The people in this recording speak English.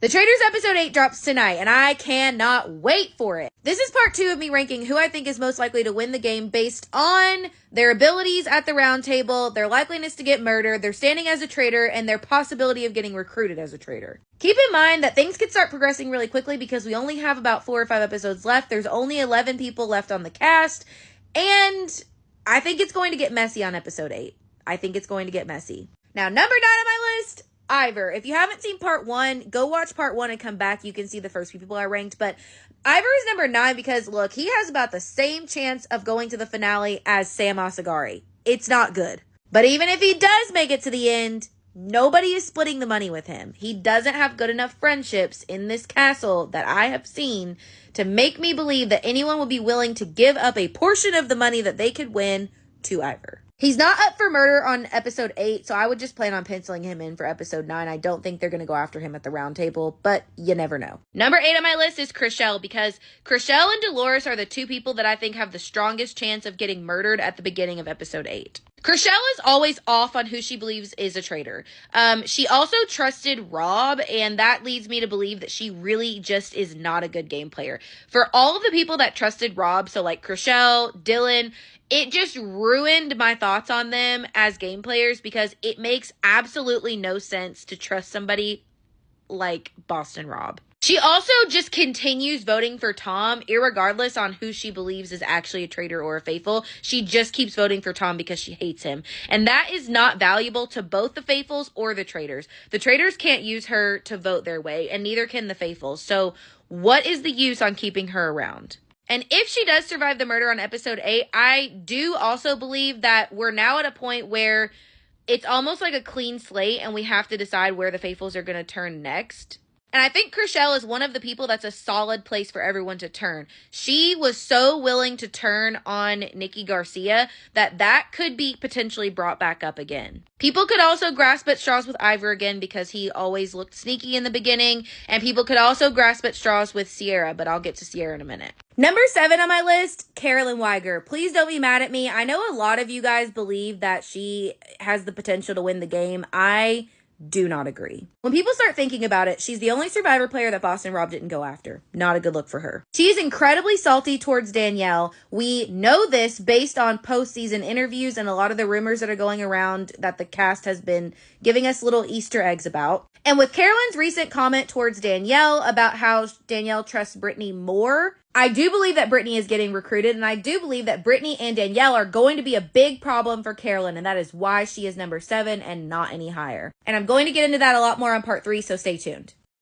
The Traitors episode 8 drops tonight, and I cannot wait for it. This is part 2 of me ranking who I think is most likely to win the game based on their abilities at the round table, their likeliness to get murdered, their standing as a traitor, and their possibility of getting recruited as a traitor. Keep in mind that things could start progressing really quickly because we only have about 4 or 5 episodes left. There's only 11 people left on the cast, and I think it's going to get messy on episode 8. I think it's going to get messy. Now, number 9 on my list, Ivor. If you haven't seen part 1, go watch part 1 and come back. You can see the first few people I ranked. But Ivor is number 9 because, look, he has about the same chance of going to the finale as Sam Asghari. It's not good. But even if he does make it to the end, nobody is splitting the money with him. He doesn't have good enough friendships in this castle that I have seen to make me believe that anyone would be willing to give up a portion of the money that they could win to Ivor. He's not up for murder on episode 8, so I would just plan on penciling him in for episode 9. I don't think they're going to go after him at the round table, but you never know. Number 8 on my list is Chrishell, because Chrishell and Dolores are the two people that I think have the strongest chance of getting murdered at the beginning of episode 8. Chrishell is always off on who she believes is a traitor. She also trusted Rob, and that leads me to believe that she really just is not a good game player. For all of the people that trusted Rob, so like Chrishell, Dylan, it just ruined my thoughts on them as game players because it makes absolutely no sense to trust somebody like Boston Rob. She also just continues voting for Tom, irregardless on who she believes is actually a traitor or a faithful. She just keeps voting for Tom because she hates him. And that is not valuable to both the faithfuls or the traitors. The traitors can't use her to vote their way, and neither can the faithfuls. So what is the use on keeping her around? And if she does survive the murder on episode 8, I do also believe that we're now at a point where it's almost like a clean slate and we have to decide where the faithfuls are going to turn next. And I think Chrishell is one of the people that's a solid place for everyone to turn. She was so willing to turn on Nikki Garcia that could be potentially brought back up again. People could also grasp at straws with Ivor again because he always looked sneaky in the beginning. And people could also grasp at straws with Sierra, but I'll get to Sierra in a minute. Number 7 on my list, Carolyn Weiger. Please don't be mad at me. I know a lot of you guys believe that she has the potential to win the game. I do not agree. When people start thinking about it, she's the only Survivor player that Boston Rob didn't go after. Not a good look for her. She's incredibly salty towards Danielle. We know this based on postseason interviews and a lot of the rumors that are going around that the cast has been giving us little Easter eggs about. And with Carolyn's recent comment towards Danielle about how Danielle trusts Brittany more, I do believe that Brittany is getting recruited, and I do believe that Brittany and Danielle are going to be a big problem for Carolyn, and that is why she is number 7 and not any higher. And I'm going to get into that a lot more on part 3, so stay tuned.